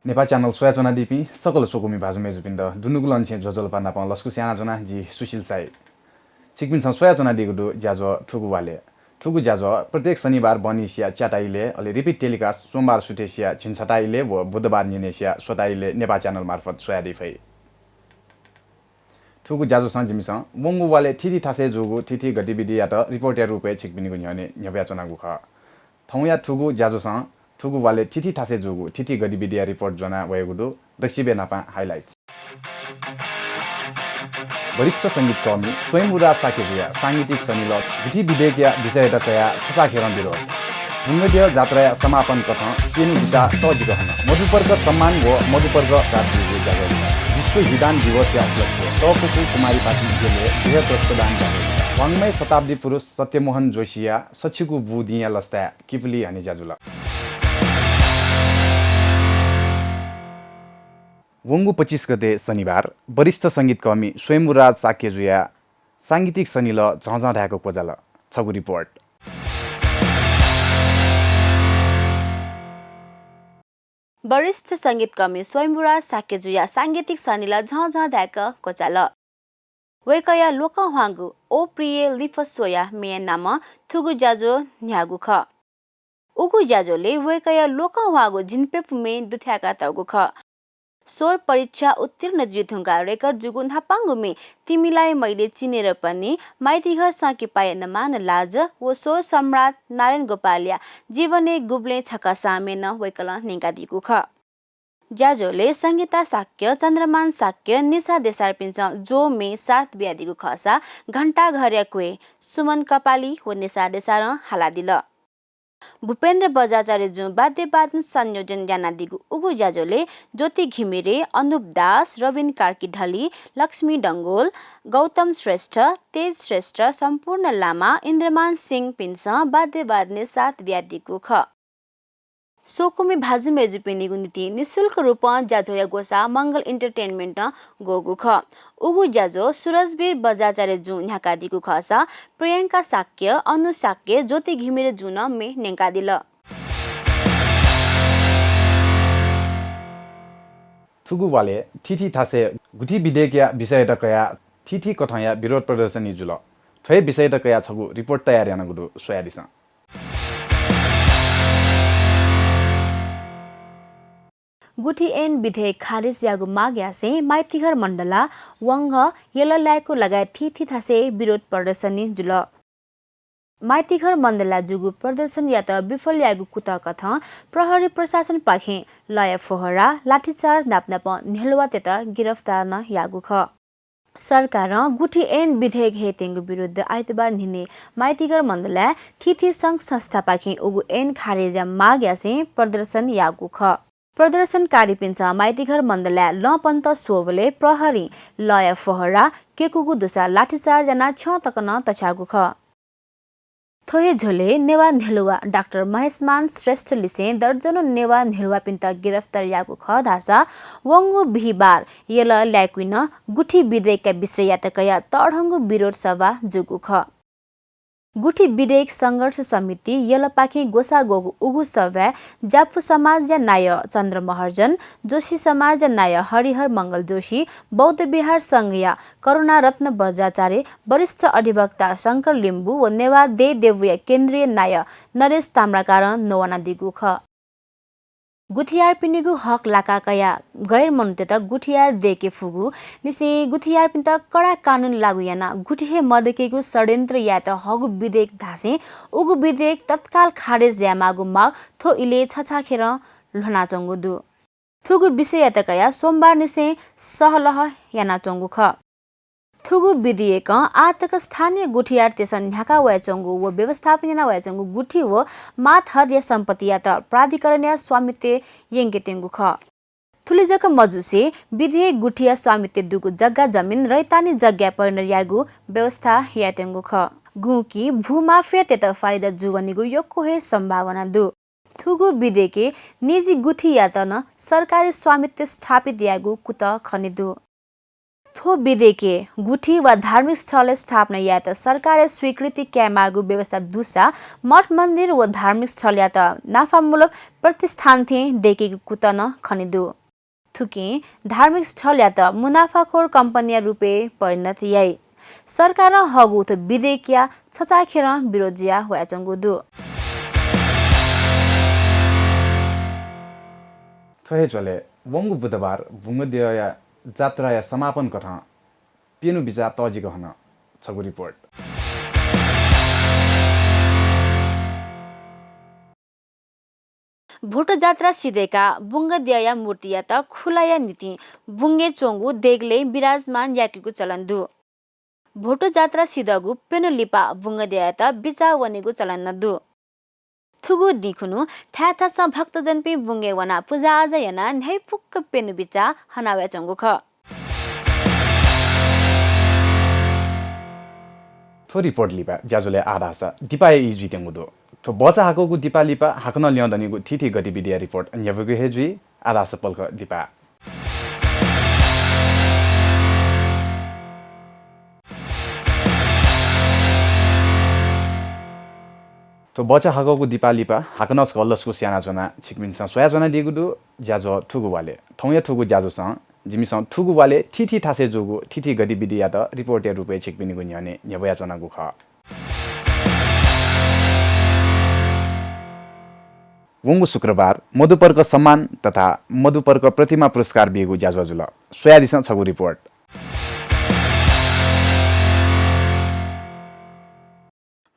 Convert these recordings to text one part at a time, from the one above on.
Nepal channel सोयाचना दिपी सकल सोकुमी भाजु मेजुपिन्द दुनुगुलन छे जोजल पाना पं लस्कु स्याना जना जी सुशील साई सिकपिन स सोयाचना दिगुदु ज्याजो ठुगु वाले ठुगु ज्याजो प्रत्येक शनिबार बनिसिया च्याटाइले अलि रिपिट टेलिकास्ट सोमबार सुतेसिया छिनछटाइले व बुधबार निनेसिया सोताइले नेपाल च्यानल मार्फत सोया दिफै ठुगु ज्याजो संजिमिस वंगु वाले थिथि थासे जोगु थिथि गतिविधि या त रिपोर्टर रुपे छिकपिनिगु न्यने न्यव्याचना गुख थौया ठुगु ज्याजो स ठुगु वाले थिथि थासे जोगु थिथि गतिविधि रिपोर्ट जना वयगुदु दक्षिबे नापा हाइलाइट्स वरिष्ठ संगीत कर्मी स्वयंवरा साकेजिया सांगीतिक सनिल गुठी विधेयक विषयता तया छटा खेरन विरोध भूमिदीय जात्रा समापन कथ केनु विचा सजिक हन मधुपर्क सम्मान व मधुपर्क राज्य जागरण विश्व विधान दिवस या उपलक्ष्य तपकु कुमारी पाटी गेले बृहत रक्तदान गरे वाङ्मय शताब्दी पुरुष सत्यमोहन जोशीया सचिकु बुदिया लस्ता किपली हनी जाजुला वंगु 25 गते शनिबार वरिष्ठ संगीतकर्मी स्वयंवराज साकेजुया सांगीतिक सनिल झझ ढाको पोजाल छगु रिपोर्ट वरिष्ठ संगीतकर्मी स्वयंवराज साकेजुया सांगीतिक सनिल झझ ढाक कोचाल वेकया लोक हांगु ओ प्रिय लिफसोया मे नाम थुगु जाजो न्यागु ख उगु जाजोले वेकया लोक हागु जिनपेफ मे दुथ्याका तगु ख स्वर परीक्षा उत्तीर्ण जुथुङका रेकर्ड जुगुन हापाङ्गुमे तिमीलाई मैले चिनेर पनि माइतीघर साकी पाए नमान लाज व स्वर सम्राट नारायण गोपालिया जीवने गुब्ले छका सामेन वैकल निगादिगु ख ज्याजोले संगीता साक्य चन्द्रमान साक्य निशा देसार पिन्छ जो मे 7 ब्यादिगु खसा घण्टा घर्या कुए सुमन कपाली व निशा देसार हालादिल भूपेन्द्र बजाचार्य जो वाद्यवादन संयोजन ज्ञानादिगु उगु ज्याजोले ज्योति घिमिरे अनुप दास रविन कार्की ढली लक्ष्मी डंगोल गौतम श्रेष्ठ तेज श्रेष्ठ सम्पूर्ण लामा इन्द्रमान सिंह पिन्स वाद्यवादने 7 ब्यादिगु ख सोकुमी भाजु मेजुपिनिगु नीति निशुल्क रूप ज्याजोया गोसा मंगल इन्टरटेनमेन्ट गोगु ख उगु ज्याजो सुरजवीर बजाचार्य जु न्याकादिगु खसा प्रियंका साक्य अनु साक्य ज्योति घिमिरे जुन मे नेकादिल थुगु वाले थिथि थासे गुठी विधेयक विषयता कया थिथि कथया विरोध प्रदर्शनी जुल थ्वे विषयता कया छगु रिपोर्ट तयार यानगुदु सोयादिस गुठी एन विधेयक खारिज यागु माग यासे माइतीघर मण्डला वंग यललायको लगायत थिथि थासे विरोध प्रदर्शनी जुल माइतीघर मण्डला जुगु प्रदर्शन या त विफल यागु कुत कथ प्रहरी प्रशासन पाखे लय फोहरा लाठीचार्ज नाप्नाप नेहलवा तेत गिरफ्तार न यागु ख सरकार गुठी एन विधेयक हेतेंगु विरुद्ध आइतबार निने माइतीघर मण्डला थिथि संघ संस्था पाखे उगु एन खारिज माग यासे प्रदर्शन यागु ख प्रदर्शनकारी पिन्छ माइतीघर मण्डला लपन्त सोवले प्रहरी लय फोहरा केकुगु दुसा लाठीचार्ज जना छ तकन तछागु ख थोहे झोले नेवा नेलुवा डाक्टर महेशमान श्रेष्ठ लिसे दर्जनो नेवा नेलुवा पिन्त गिरफ्तार यागु ख धासा वंगु बिहिबार यल ल्याकुइन गुठी विधेयकका विषय यातकया तडहंगु विरोध सभा जुगु ख गुठी विधेयक संघर्ष समिति यलपाखे गोसा गोगु उगु सभा जापु समाज या नाय चन्द्र महर्जन जोशी समाज या नाय हरिहर मंगल जोशी बौद्ध विहार संघ या करुणा रत्न बजाचार्य वरिष्ठ अधिवक्ता शंकर लिम्बू व नेवा दे देवया केन्द्रीय नाय नरेश ताम्राकार नोवाना दिगु ख गुठियार पिनिगु हक लाकाकया गैर मनुतेत गुठियार देके फुगु निसे गुठियार पिन्त कडा कानुन लागु याना गुठिहे मदकेगु षड्यन्त्र या त हगु विधेयक धासे उगु विधेयक तत्काल खारेज यामागु माग थो इले छछाखेर लहना चंगु दु थुगु विषय यातकया सोमबार निसे सहलह याना चंगु ख थुगु विधेयक आतक स्थानीय गुठियार तेसन न्याका वयचंगु व व्यवस्थापन याना वयचंगु गुठी व मात हद या सम्पत्ति या त प्राधिकरण या स्वामित्व यंगेतेंगु ख थुलिजक मजुसे विधेयक गुठिया स्वामित्व दुगु जग्गा जमिन रैतानी जग्गा पर्न यागु व्यवस्था यातेंगु ख गुकी भूमाफिया तेत फाइदा जुवनिगु योक्को हे सम्भावना दु थुगु विधेयके निजी गुठी या त न सरकारी स्वामित्व स्थापित यागु कुत खनिदु थो विधेयके गुठी वा धार्मिक स्थल स्थापना या त सरकारले स्वीकृति क्यामागु व्यवस्था दुसा मठ मन्दिर वा धार्मिक स्थल या त नाफामूलक प्रतिष्ठान थे देखेको कुतन खनिदु थुके धार्मिक स्थल या त मुनाफाखोर कम्पनिया रूपे परिणत याई सरकार हगु त विधेयकिया छचाखेर विरोजिया हुआ चंगुदु थोहे चले वंगु बुधबार भुंगदेया जात्राया समापन कथा पेनु बिचा तजिक हन छगु रिपोर्ट भोटो जात्रा सिधेका बुङ्गद्याया मूर्तिया त खुलाया नीति बुङ्गे चोङ्गु देगले विराजमान याकीको चलन्दु भोटो जात्रा सिधगु पेनु लिपा बुङ्गद्याया त बिचा वनेगु चलन्दु थुगु दिखुनु थ्याथा स भक्तजन पे बुङ्गे वना पूजा आज याना न्याय फुक्क पेनु बिचा हनाव्या चंगु ख थो रिपोर्ट लिपा ज्याजुले आधा छ दिपाए इजु तेंगुदो थो बचा हाकोगु दिपा लिपा हाकन ल्याउँदनीगु थिथि गतिविधि रिपोर्ट न्याबगु हेजुई आधा छ पल्ख दिपा तो बचा हाकोगु दिपा लिपा हाकन स्कलसको स्याना जना छिकमिनसा सोया जना दिगुदु ज्याजो थुगु वाले थौया थुगु ज्याजो स जिमिस थुगु वाले थिथि थासे जोगु थिथि गतिविधि या त रिपोर्टर रुपे छिकबिनीगु न्याने न्याबया जना गु ख वंगु शुक्रबार मधुपर्क सम्मान तथा मधुपर्क प्रतिमा पुरस्कार बिगु ज्याजोजुल सोया दिस छगु रिपोर्ट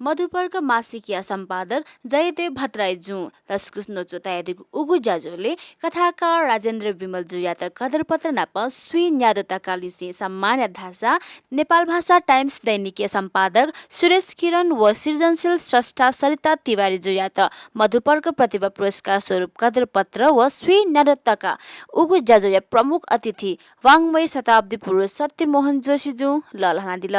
मधुपर्क मासिकिया सम्पादक जयदेव भट्टराई जू लस्कुस्नो चोतायदिगु उगु ज्याजोले कथाकार राजेन्द्र विमल जू या त कदरपत्र नाप सुई न्यादता कालिसी सम्मान धासा नेपाल भाषा टाइम्स दैनिकीय सम्पादक सुरेश किरण व सृजनशील स्रष्टा सरिता तिवारी जू या त मधुपर्क प्रतिभा पुरस्कार स्वरूप कदरपत्र व सुई न्यादताका उगु ज्याजो या प्रमुख अतिथि वाङ्मय शताब्दी पुरुष सत्यमोहन जोशी जू ललहना दिल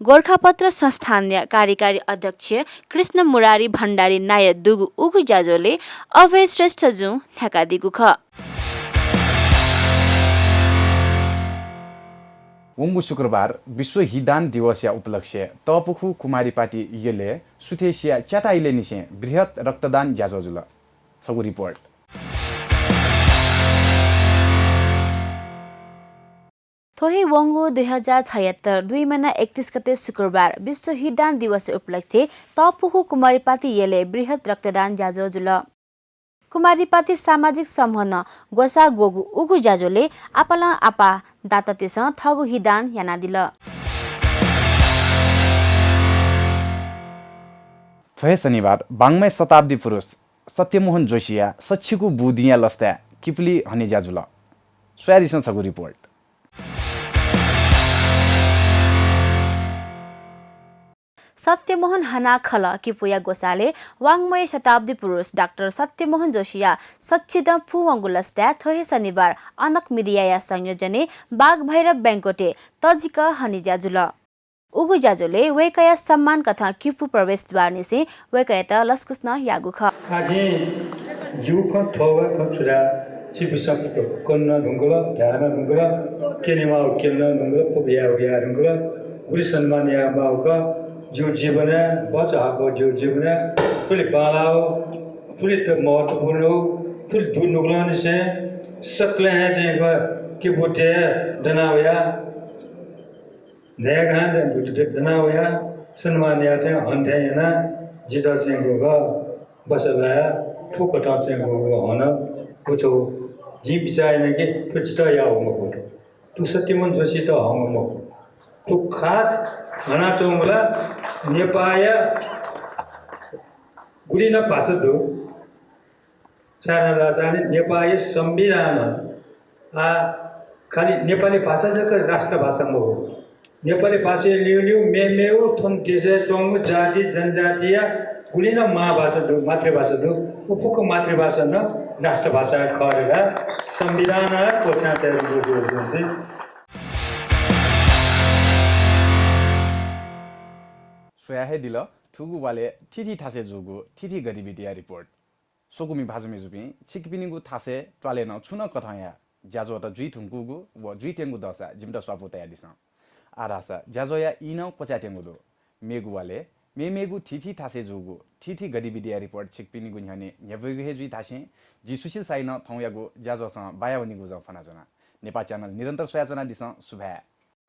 गोरखापत्र संस्थानीय कार्यकारी अध्यक्ष कृष्ण मुरारी भण्डारी नायक दुगु उगु ज्याजोले अभय श्रेष्ठ जू ठ्याका दिगु ख वंगु शुक्रबार विश्व हिदान दिवस या उपलक्ष्य तपुखु कुमारी पार्टी यले सुथेसिया च्याटाइले निसे बृहत रक्तदान ज्याजोजुल छगु रिपोर्ट थोही वंगो 2076 दुई महिना 31 गते शुक्रबार विश्व हिदान दिवस उपलक्ष्य तपुखु कुमारीपाती येले बृहत रक्तदान ज्याजो जुल कुमारीपाती सामाजिक समूह न गोसा गोगु उगु ज्याजोले आपाला आपा दातातेस थगु हिदान याना दिल थोहे शनिबार बाङ्मय शताब्दी पुरुष सत्यमोहन जोशीया सच्छिकु बुदिया लस्ता किपली हने ज्याजुल सोयादिसन छगु रिपोर्ट सत्यमोहन हना खल किपुया गोसाले वाङ्मय शताब्दी पुरुष डाक्टर सत्यमोहन जोशिया सच्चिद फुवंगुलस्ता थोहे शनिबार अनक मिडिया संयोजने बाघ भैरव बैंकोटे तजिक हनी ज्याजुल उगु ज्याजुले वेकया सम्मान कथा किपु प्रवेश द्वार निसे वेकया त लस्कुस्न यागु ख आजे जुख थोवा खचुरा चिबिसक कन्न ढुंगल ध्यान ढुंगल केनेमा केन्न ढुंगल पुबिया उया ढुंगल गुरु सम्मान या बाउका जो जीवन बचाको जो जीवन पुलि बालाओ पुलि त महत्वपूर्ण हो पुलि दु नुगलान से सकले हैं जेगा कि बुटे दनावया नेगा बुटे दनावया सम्मान या थे हन्थे ना जिदा सेंगोगा बसलाया ठोकटा सेंगोगा हन कुछो जी बिचाय ने के कुछता याओ मको तु सत्यमन जोशी त हंग मको तु खास हना चोंगला नेपाल गुलिन भाषा सारा राजाले नेपाली संविधान खाली नेपाली भाषा चाहिँ राष्ट्र भाषामा हो नेपाली भाषा लियो मेमेउ थन देशे टंग जाति जनजातीय गुलिन महाभाषा दो मातृभाषा दो उपको मातृभाषा न राष्ट्रभाषा खरेर संविधान कोठा तयार सोयाहे दिल थुगु वाले थिथि थासे जोगु थिथि गतिविधि रिपोर्ट सोकुमी भाजुमे जुपि छिकपिनिगु थासे ट्वाले न छुन कथया ज्याजो त जुई थुङ्कुगु व जुई टेङ्गु दसा जिम्टा स्वापु तया दिस आरासा ज्याजो या इनौ पचा टेङ्गु दो मेगु वाले मेगु थिथि थासे जुगु थिथि गतिविधि रिपोर्ट छिकपिनि गुन्हने न्यबगु हे जुई थासे जी सुशील साइन थौ यागु ज्याजो स बायावनि गुज फना जना नेपाल च्यानल निरन्तर सोयाजना दिस सुभा